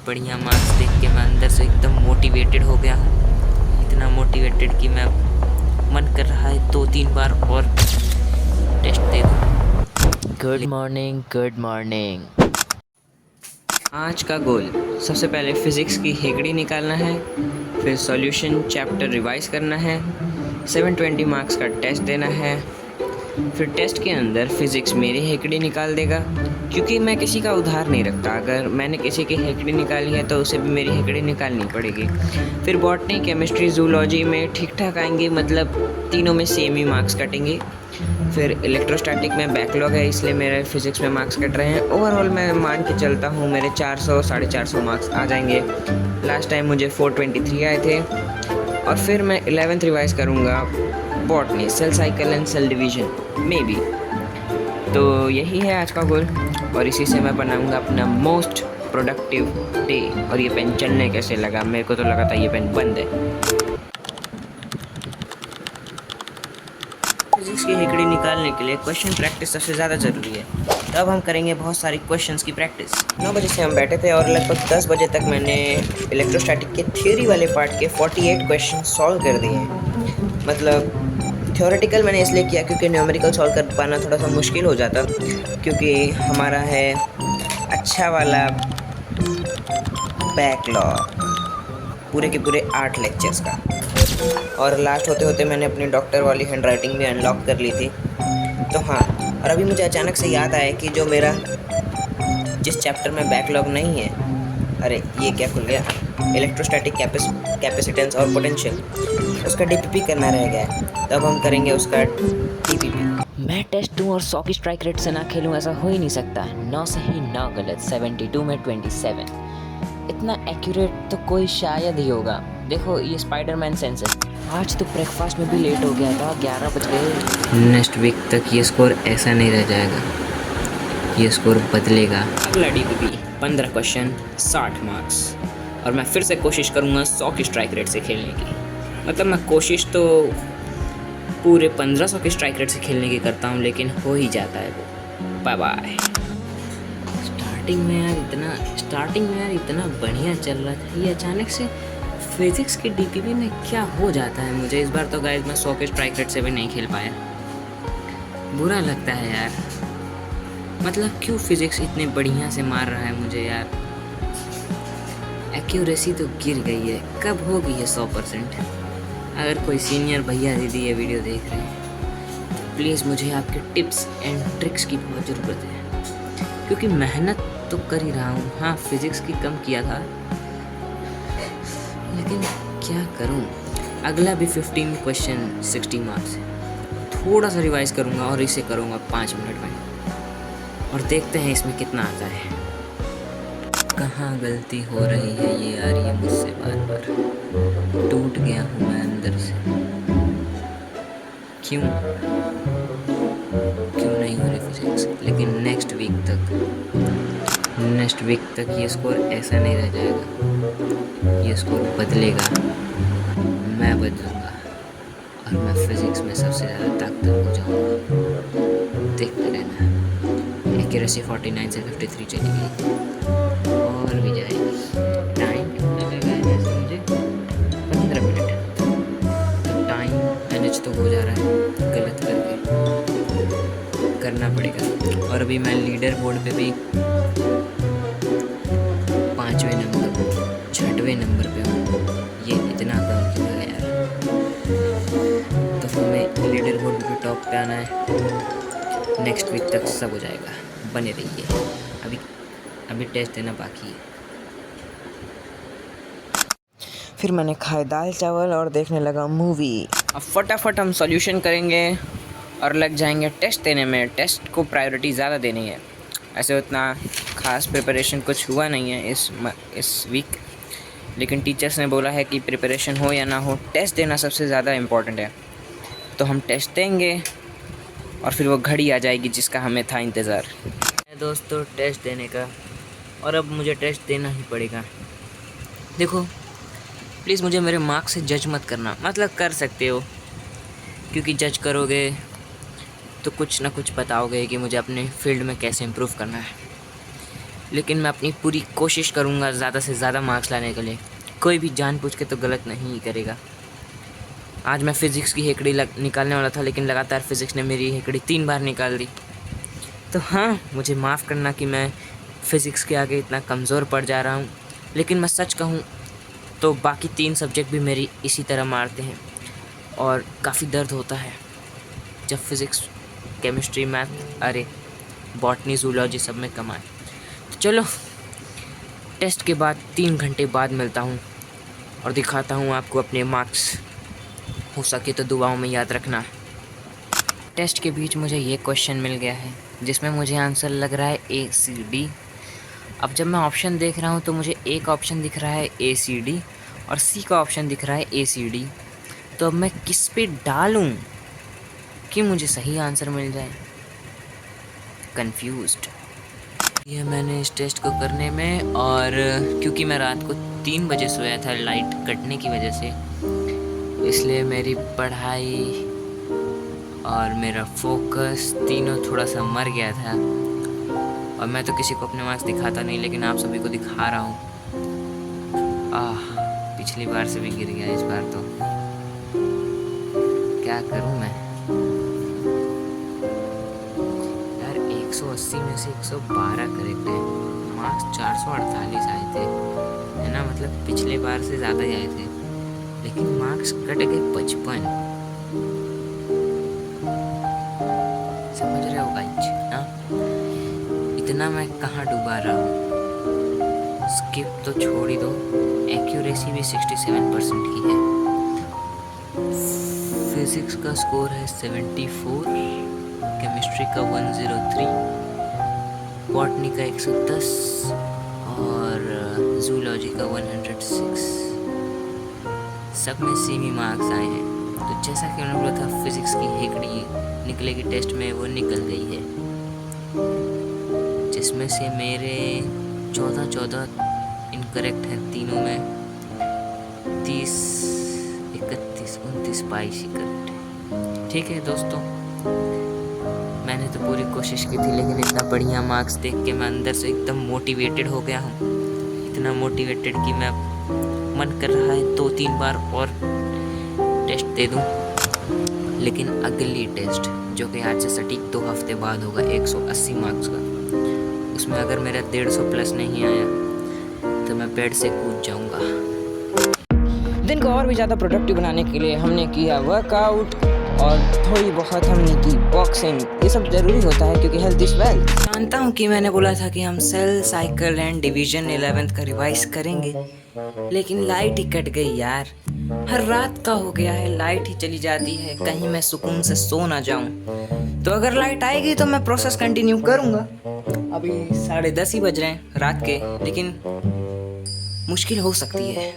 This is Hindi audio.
बढ़िया मार्क्स देख के मैं अंदर से एकदम मोटिवेटेड हो गया हूँ। इतना मोटिवेटेड कि मैं मन कर रहा है 2-3 बार और टेस्ट दे दूँ। Good morning, good morning. आज का गोल सबसे पहले फ़िज़िक्स की हेकड़ी निकालना है, फिर सॉल्यूशन चैप्टर रिवाइज़ करना है, 720 मार्क्स का टेस्ट देना है। फिर टेस्ट के अंदर फ़िज़िक्स मेरी हेकड़ी निकाल देगा, क्योंकि मैं किसी का उधार नहीं रखता। अगर मैंने किसी की हेकड़ी निकाली है तो उसे भी मेरी हेकड़ी निकालनी पड़ेगी। फिर बॉटनी, केमिस्ट्री, जूलॉजी में ठीक ठाक आएंगे, मतलब तीनों में सेम ही मार्क्स कटेंगे। फिर इलेक्ट्रोस्टैटिक में बैकलॉग है, इसलिए मेरे फिज़िक्स में मार्क्स कट रहे हैं। ओवरऑल मैं मान के चलता हूँ मेरे 400 450 मार्क्स आ जाएंगे। लास्ट टाइम मुझे 423 आए थे। और फिर मैं 11th रिवाइज़ करूँगा botany, cell cycle and cell division में भी। तो यही है आज का गोल, और इसी से मैं बनाऊँगा अपना मोस्ट प्रोडक्टिव डे। और ये पेन चलने कैसे लगा, मेरे को तो लगा था ये पेन बंद है। फिजिक्स की हेकड़ी निकालने के लिए क्वेश्चन प्रैक्टिस सबसे ज़्यादा ज़रूरी है। तो अब हम करेंगे बहुत सारी क्वेश्चंस की प्रैक्टिस। 9 बजे से हम बैठे थे और लगभग 10 बजे तक मैंने इलेक्ट्रोस्टैटिक के थ्योरी वाले पार्ट के 48 क्वेश्चन सॉल्व कर दिए हैं। मतलब थ्योरेटिकल मैंने इसलिए किया क्योंकि न्यूमेरिकल सॉल्व कर पाना थोड़ा सा मुश्किल हो जाता, क्योंकि हमारा है अच्छा वाला बैकलॉग पूरे के पूरे 8 लेक्चर्स का। और लास्ट होते होते मैंने अपनी डॉक्टर वाली हैंड राइटिंग भी अनलॉक कर ली थी। तो हाँ, और अभी मुझे अचानक से याद आया कि जो मेरा जिस चैप्टर में बैकलॉग नहीं है, अरे ये क्या खुल गया, इलेक्ट्रोस्टैटिक कैपेसिटेंस और पोटेंशियल, उसका डीपीपी करना रह गया है। तब हम करेंगे उसका डीपीपी। मैं टेस्ट दूँ और 100 की स्ट्राइक रेट से ना खेलूँ, ऐसा हो ही नहीं सकता। 9 सही 9 गलत, 72 में 27। इतना एक्यूरेट तो कोई शायद ही होगा। देखो ये स्पाइडरमैन सेंस है। आज तो ब्रेकफास्ट में भी लेट हो गया था, 11 बज गए। नेक्स्ट वीक तक ये स्कोर ऐसा नहीं रह जाएगा, ये स्कोर बदलेगा। अगला डीपीपी 15 क्वेश्चन 60 मार्क्स, और मैं फिर से कोशिश करूँगा 100 की स्ट्राइक रेट से खेलने की। मतलब मैं कोशिश तो पूरे 1500 की स्ट्राइक रेट से खेलने की करता हूँ, लेकिन हो ही जाता है वो। Bye bye. स्टार्टिंग में यार इतना बढ़िया चल रहा था, ये अचानक से फिज़िक्स के डीपीपी में क्या हो जाता है मुझे। इस बार तो गाइस मैं 100 के स्ट्राइक रेट से भी नहीं खेल पाया। बुरा लगता है यार, मतलब क्यों फिज़िक्स इतने बढ़िया से मार रहा है मुझे यार। एक्यूरेसी तो गिर गई है, कब होगी ये 100%। अगर कोई सीनियर भैया दीदी ये वीडियो देख रहे हैं तो प्लीज़ मुझे आपके टिप्स एंड ट्रिक्स की बहुत ज़रूरत है, क्योंकि मेहनत तो कर ही रहा हूँ। हाँ, फिज़िक्स की कम किया था, लेकिन क्या करूं। अगला भी 15 क्वेश्चन 60 मार्क्स है। थोड़ा सा रिवाइज करूंगा और इसे करूंगा 5 मिनट में, और देखते हैं इसमें कितना आता है। कहाँ गलती हो रही है ये आ रही है मुझसे बार बार। टूट गया हूँ मैं अंदर से। क्यों नहीं हो रही फिजिक्स। लेकिन नेक्स्ट वीक तक ये स्कोर ऐसा नहीं रह जाएगा, ये स्कोर बदलेगा। मैं बदलूँगा और मैं फिज़िक्स में सबसे ज़्यादा ताकतवर हो जाऊँगा। देखते रहना। एक्यूरेसी 49 से 53 चली गई, और भी जाएगी। टाइम कितना लगा है वैसे मुझे? 15 मिनट। तो टाइम मैनेज तो हो जा रहा है, गलत करना पड़ेगा। और अभी मैं लीडर बोर्ड पे भी 5वें नंबर 6वें नंबर पे हूँ। ये इतना कम क्यों है यार। तो फिर मैं लीडर बोर्ड पे टॉप पे आना है। नेक्स्ट वीक तक सब हो जाएगा, बने रहिए। अभी टेस्ट देना बाकी है। फिर मैंने खाए दाल चावल और देखने लगा मूवी। अब फटाफट हम सॉल्यूशन करेंगे और लग जाएंगे टेस्ट देने में। टेस्ट को प्रायोरिटी ज़्यादा देनी है। ऐसे उतना ख़ास प्रिपरेशन कुछ हुआ नहीं है इस वीक, लेकिन टीचर्स ने बोला है कि प्रिपरेशन हो या ना हो, टेस्ट देना सबसे ज़्यादा इम्पॉर्टेंट है। तो हम टेस्ट देंगे और फिर वो घड़ी आ जाएगी जिसका हमें था इंतज़ार। दोस्तों, टेस्ट देने का, और अब मुझे टेस्ट देना ही पड़ेगा। देखो प्लीज़ मुझे मेरे मार्क्स से जज मत करना। मतलब कर सकते हो, क्योंकि जज करोगे तो कुछ ना कुछ बताओगे कि मुझे अपने फील्ड में कैसे इम्प्रूव करना है। लेकिन मैं अपनी पूरी कोशिश करूँगा ज़्यादा से ज़्यादा मार्क्स लाने के लिए। कोई भी जानबूझ के तो गलत नहीं करेगा। आज मैं फ़िज़िक्स की हेकड़ी निकालने वाला था, लेकिन लगातार फ़िज़िक्स ने मेरी हेकड़ी 3 बार निकाल दी। तो हाँ, मुझे माफ़ करना कि मैं फ़िज़िक्स के आगे इतना कमज़ोर पड़ जा रहा हूँ, लेकिन मैं सच कहूँ तो बाकी 3 सब्जेक्ट भी मेरी इसी तरह मारते हैं और काफ़ी दर्द होता है जब फ़िज़िक्स, केमिस्ट्री, मैथ, अरे बॉटनी, ज़ूलॉजी सब में कम आए। तो चलो, टेस्ट के बाद 3 घंटे बाद मिलता हूँ और दिखाता हूँ आपको अपने मार्क्स। हो सके तो दुआओं में याद रखना। टेस्ट के बीच मुझे ये क्वेश्चन मिल गया है जिसमें मुझे आंसर लग रहा है ACD। अब जब मैं ऑप्शन देख रहा हूँ तो मुझे एक ऑप्शन दिख रहा है ACD और C का ऑप्शन दिख रहा है ACD। तो अब मैं किस पे डालूँ कि मुझे सही आंसर मिल जाए? कंफ्यूज्ड। ये मैंने इस टेस्ट को करने में, और क्योंकि मैं रात को 3 बजे सोया था लाइट कटने की वजह से, इसलिए मेरी पढ़ाई और मेरा फोकस तीनों थोड़ा सा मर गया था। और मैं तो किसी को अपने मार्क्स दिखाता नहीं, लेकिन आप सभी को दिखा रहा हूँ। पिछली बार से भी गिर गया इस बार तो। क्या करूँ मैं यार? 180 में से 112 करेक्ट है। मार्क्स 448 आए थे, है ना? मतलब पिछले बार से ज़्यादा ही आए थे, लेकिन मार्क्स कट गए 55। समझ रहे हो गाइस? हाँ, इतना मैं कहाँ डूबा रहा हूँ। स्किप तो छोड़ ही दो, एक्यूरेसी भी 67% की है। फिजिक्स का स्कोर है 74, केमिस्ट्री का 103, बॉटनी का 110 और जूलॉजी का 106। सब में सेमी मार्क्स आए हैं। तो जैसा कि उन्होंने बोला था फिजिक्स की हेकड़ी निकलेगी टेस्ट में, वो निकल गई है, जिसमें से मेरे 14 इनकरेक्ट हैं तीनों में। 30, 31, 29, 22 करेक्ट है। ठीक है दोस्तों, मैंने तो पूरी कोशिश की थी, लेकिन इतना बढ़िया मार्क्स देख के मैं अंदर से एकदम मोटिवेटेड हो गया हूँ। इतना मोटिवेटेड कि मैं मन कर रहा है 2-3 बार और टेस्ट दे दूँ। लेकिन अगली टेस्ट, जो कि आज से सटीक 2 हफ्ते बाद होगा, 180 मार्क्स का, उसमें अगर मेरा 150 प्लस नहीं आया तो मैं बेड से कूद जाऊंगा। दिन को और भी ज़्यादा प्रोडक्टिव बनाने के लिए हमने किया वर्कआउट और थोड़ी बहुत हमने की बॉक्सिंग। ये सब ज़रूरी होता है क्योंकि हेल्थ इज़ वेल्थ। जानता हूँ कि मैंने बोला था कि हम cell, cycle and division 11th का रिवाइज करेंगे, लेकिन लाइट ही कट गई यार। हर रात का हो गया है, लाइट ही चली जाती है, कहीं मैं सुकून से सो ना जाऊं। तो अगर लाइट आएगी तो मैं प्रोसेस कंटिन्यू करूंगा। अभी 10:30 ही बज रहे हैं रात के, लेकिन मुश्किल हो सकती है।